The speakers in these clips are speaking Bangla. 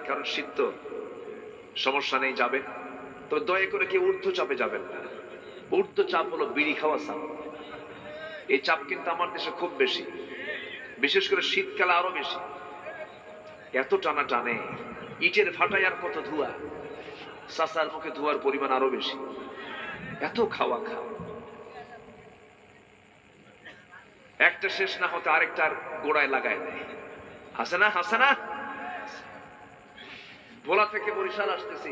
কারণ শীত তো, সমস্যা নেই, যাবেন। তো দয়া করে কেউ ঊর্ধ্ব চাপে যাবেন না। ঊর্ধ্ব চাপ হলো বিড়ি খাওয়া চাপ। এই চাপ কিন্তু আমার দেশে খুব বেশি, বিশেষ করে শীতকালে আরো বেশি। এত টানা টানে, ইটের ফাটায় আর কত ধোঁয়া, চাচার মুখে ধোঁয়ার পরিমাণ আরো বেশি। এত খাওয়া খাওয়া, একটা শেষ না হতে আরেকটার গোড়ায় লাগায় দেয়। হাসে না। ভোলা থেকে বরিশাল আসতেছি,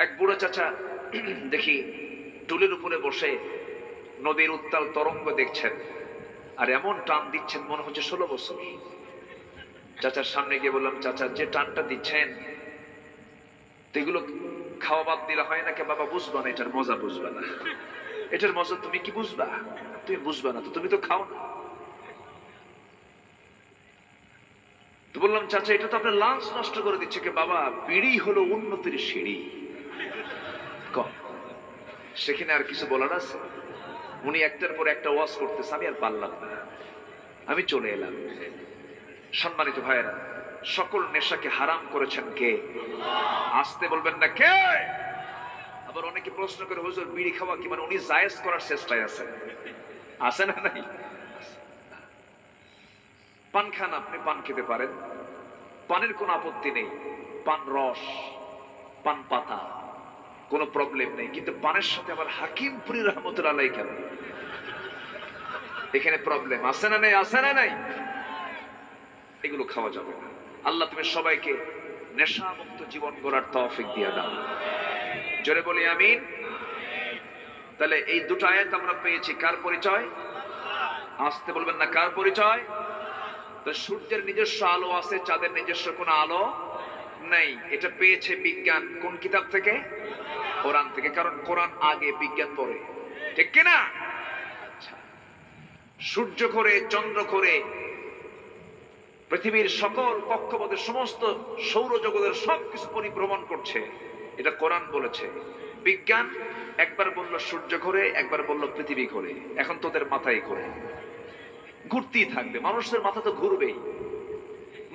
এক বুড়ো চাচা দেখি টুলের উপরে বসে নদীর উত্তাল তরঙ্গ দেখছেন, আর এমন টান দিচ্ছেন মনে হচ্ছে 16 বছর। চাচার সামনে গিয়ে বললাম, চাচা যে টানটা দিচ্ছেন এগুলো খাওয়া বাদ দিলে হয় না কে? বাবা বুঝবা না, এটার মজা বুঝবা না। এটার মজা তুমি কি বুঝবা? তুমি বুঝবা না তো, তুমি তো খাও না। তো বললাম, চাচা এটা তো আপনার লাঞ্চ নষ্ট করে দিচ্ছে কে? বাবা বিড়ি হলো উন্নতির সিঁড়ি। সেখানে আর কিছু বলার আছে? উনি একটার পর একটা ওয়াজ করতেছে, আমি আর পারলাম না, আমি চলে এলাম। সম্মানিত ভাইয়েরা, সকল নেশাকে হারাম করেছেন কে? আসতে বলবেন না কে? আবার অনেকে প্রশ্ন করে, হুজুর বিড়ি খাওয়া কি মানে উনি জায়েজ করার চেষ্টায় আছেন? আছে না নাই? পান খান, আপনি পান খেতে পারেন, পানের কোনো আপত্তি নেই। পান রস, পান পাতা, কোনো প্রবলেম নেই। কিন্তু পানের সাথে আবার হাকিমপুরি রহমতুল্লাহ আলাইহি কেন? এখানে প্রবলেম আছে না নাই? আছে না নাই? এগুলো খাওয়া যাবে না। আল্লাহ তুমি সবাইকে নেশা মুক্ত জীবন গড়ার তৌফিক দিয়ে দাও। জোরে বলি আমিন। তাহলে এই দুটো আয়াত আমরা পেয়েছি, কার পরিচয়? আসতে বলবেন না, কার পরিচয়? তো সূর্যের নিজস্ব আলো আছে, চাঁদের নিজস্ব কোনো আলো নেই। এটা পেয়েছে বিজ্ঞান কোন কিতাব থেকে? কোরআন থেকে। কারণ কোরআন আগে, বিজ্ঞান পরে, ঠিক কিনা? সূর্য করে, চন্দ্র করে, পৃথিবীর সকল কক্ষপথের সমস্ত সৌরজগতের সবকিছু পরিভ্রমণ করছে, এটা কোরআন বলেছে। বিজ্ঞান একবার বলল সূর্য ঘোরে, একবার বলল পৃথিবী ঘোরে। এখন তোদের মাথায় ঘোরে, ঘুরতেই থাকবে। মানুষের মাথা তো ঘুরবেই।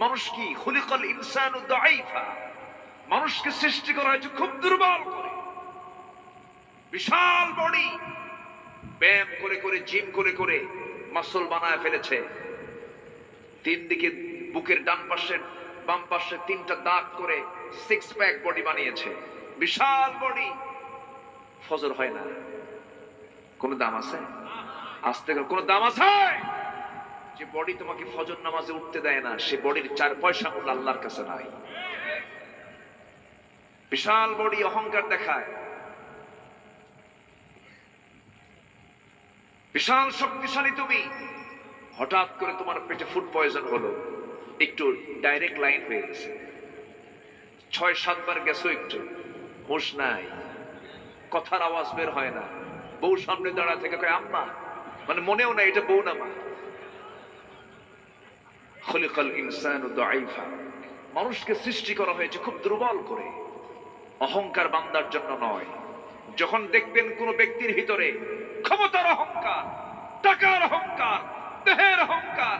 মানুষ কি? খুলিকাল ইনসানু দাঈফা, মানুষকে সৃষ্টি করা হয়েছে খুব দুর্বল করে। বিশাল বডি, ব্যায়াম করে করে, জিম করে করে মাসল বানায় ফেলেছে। তিন দিকে বুকের ডান পাশে বাম পাশে 3টা দাগ করে 6 প্যাক বডি বানিয়েছে, বিশাল বডি। ফজর হয় না, কোনো দাম আছে? আসতে কোনো দাম আছে? যে বডি তোমাকে ফজর নামাজে উঠতে দেয় না, সে বডির 4 পয়সা মূল্য আল্লাহর কাছে নাই। বিশাল বডি, অহংকার দেখায়, বিশাল শক্তিশালী তুমি। হঠাৎ করে তোমার পেটে ফুড পয়জন হলো, একটু ডাইরেক্ট লাইন হয়ে গেছে, 6-7 বার গেছো, একটু হুঁশ নাই, কথার আওয়াজ বের হয় না। বউ সামনে দাঁড়া থেকে কয় আম্মা, মানে মনেও নাই এটা বউ না মা। খুলিকাল ইনসানু দাঈফা, মানুষকে সৃষ্টি করা হয়েছে খুব দুর্বল করে। অহংকার বান্দার জন্য নয়। যখন দেখবেন কোন ব্যক্তির ভিতরে ক্ষমতার অহংকার, টাকার অহংকার, দেহের অহংকার,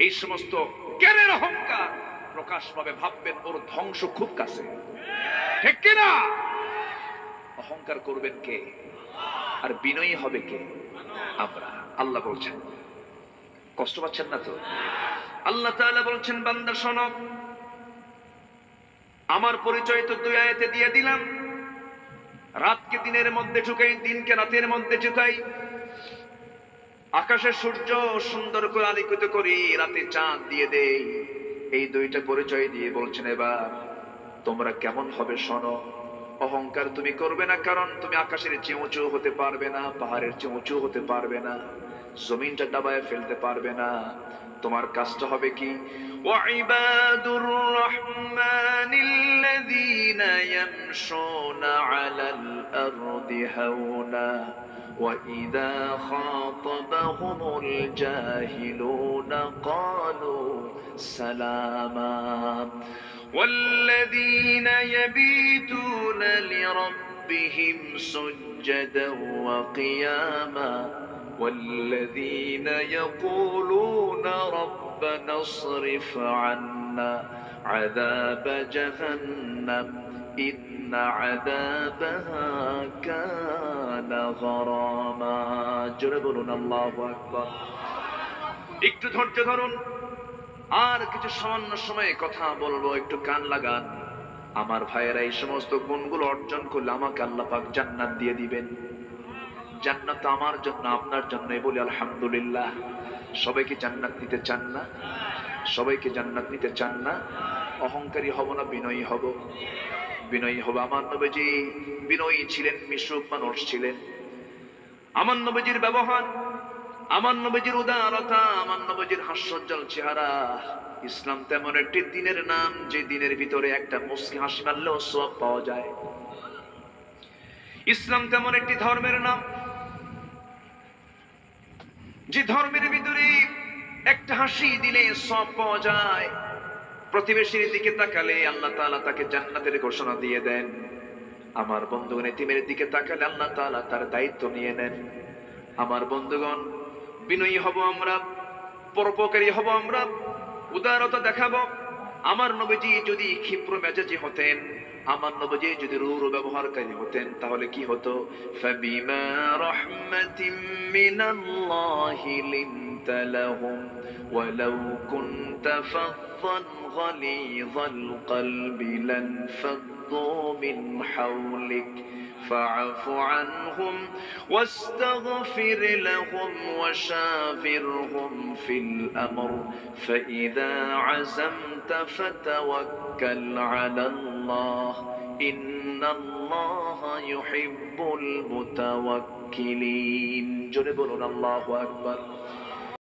এই সমস্ত জ্ঞানের অহংকার প্রকাশ পাবে, ভাববেন ওর ধ্বংস খুব কাছে, ঠিক কিনা? অহংকার করবেন কে? আর বিনয়ী হবে কে? আমরা। আল্লাহ বলছেন, কষ্ট পাচ্ছেন না তো? আল্লাহ তাআলা বলছেন, বান্দা শোনো, আমার পরিচয় তো 2 আয়াতে দিয়ে দিলাম। রাতকে দিনের মধ্যে ঢুকাই, দিনকে রাতের মধ্যে ঢুকাই। আকাশে সূর্য সুন্দর করে আলোকিত করি, রাতে চাঁদ দিয়ে দেই। এই 2টা পরিচয় দিয়ে বলছেন, এবার তোমরা কেমন হবে শোনো। অহংকার তুমি করবে না, কারণ তুমি আকাশের চেয়ে উঁচু হতে পারবে না, পাহাড়ের চেয়ে উঁচু হতে পারবে না, জমিনটা ডাবায় ফেলতে পারবে না। তোমার কাজটা হবে কি? ওয়াইবাদুর রাহমানিল্লাযীনা ইয়ামশুনা আলাল আরদি হাওনা ওয়া ইযা খাতাবাহুমুল জাহিলুনা ক্বালু সালামা والذين يبيتون لربهم سجدا وقياما والذين يقولون ربنا اصرف عنا عذاب جهنم إن عذابها كان غراما জোরে বলুন আল্লাহু আকবার। একটু ধৈর্য ধরুন, আর কিছু সামান্য সময়ে কথা বলবো, একটু কান লাগান। আমার ভাইয়েরা এই সমস্ত গুণগুলো অর্জন করলে আমাকে আল্লাহ পাক জান্নাত দিয়ে দিবেন। জান্নাত আমার জন্য, আপনার জন্য, বলি আলহামদুলিল্লাহ। সবাইকে জান্নাত নিতে চান না? সবাইকে জান্নাত নিতে চান না? অহংকারী হব না বিনয়ী হব? বিনয়ী হব। আমার নবীজি বিনয়ী ছিলেন, মিশুক মানুষ ছিলেন। আমার নবীজির ব্যবহার, আমার নবীজির উদারতা, আমার নবীজির হাস্যোজ্জ্বল চেহারা। ইসলাম তেমন একটি দিনের নাম যে দিনের ভিতরে একটা মুস্কি হাসি মারলেও সওয়াব পাওয়া যায়। ইসলাম তেমন একটি ধর্মের নাম যে ধর্মের ভিতরে একটা হাসি দিলে সওয়াব পাওয়া যায়। প্রতিবেশীর দিকে তাকালে আল্লাহ তাআলা তাকে জান্নাতের ঘোষণা দিয়ে দেন। আমার বন্ধুগণ, এতিমের দিকে তাকালে আল্লাহ তাআলা তার দায়িত্ব নিয়ে নেন। আমার বন্ধুগণ, বিনয়ী হব আমরা, পরোপকারী হব আমরা, উদারতা দেখাবো। আমার নবীজি যদি ক্ষিপ্র মেজাজি হতেন, আমার নবীজি যদি রূঢ় ব্যবহারকারী হতেন, তাহলে কি হতো? ফাবিমা রাহমাতিম মিনাল্লাহি লিনতা লাহুম ওয়ালাউ কুনতা ফাযযান গালিযাল কলবি লানফাদ্দু মিন হাওলিক فاعف عنهم واستغفر لهم وشاورهم في الأمر فإذا عزمت فتوكل على الله إن الله يحب المتوكلين جربوا الله أكبر